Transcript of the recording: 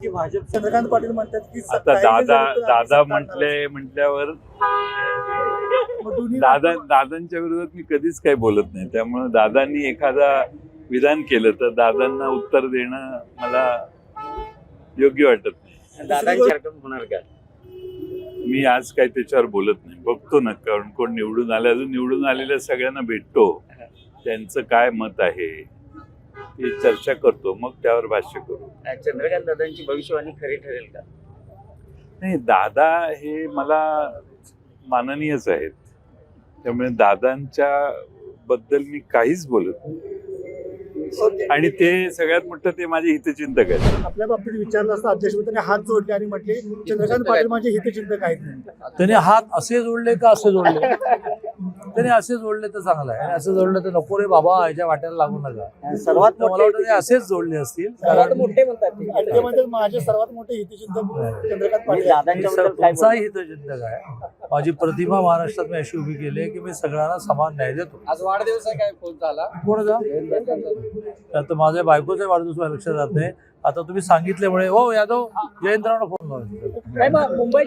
की भाजप चंद्रकांत पाटील म्हणतात की आता दादा म्हटल्यावर दादांच्या विरोधात मी कधीच काही बोलत नाही. त्यामुळे दादांनी एखादा विधान केलं तर दादांना उत्तर देणं मला योग्य वाटत नाही. दादांची रक्कम होणार का? मी आज काही त्याच्यावर बोलत नाही. बघतो ना कोण निवडून आले. अजून निवडून आलेल्या सगळ्यांना भेटतो, त्यांचं काय मत आहे ती चर्चा करतो, मग त्यावर भाष्य करू. चंद्रकांत दादांची भविष्यवाणी खरी ठरेल का? नाही, दादा हे मला माननीयच आहेत, त्यामुळे दादांच्या बद्दल मी काहीच बोलत नाही. आणि ते सगळ्यात मोठं ते माझे हितचिंतक आहेत. आपल्या बाबतीत विचारलं असता अध्यक्षपदाने हात जोडले आणि म्हटले चंद्रकांत पाटील माझे हितचिंतक आहेत. त्याने हात असे जोडले का असे जोडले? त्याने असे जोडले तर चांगलं आहे, आणि असे जोडले तर नको रे बाबा, याच्या वाट्याला लागू नका. सर्वात मला वाटतं ते असेच जोडले असतील, कारण मोठे म्हणतात माझे सर्वात मोठे हितचिंतक चंद्रकांत पाटील. तुमचाही हितचिंतक आहे. माझी प्रतिमा महाराष्ट्रात मी अशी उभी केली आहे की मी सगळ्यांना समान न्याय देतो. आज वाढदिवस आहे, काय फोन झाला? कोणाचा? तर माझ्या बायकोचा वाढदिवस लक्षात जात नाही. आता तुम्ही सांगितल्यामुळे हो यादव जयंतरावला फोन लावा. मुंबई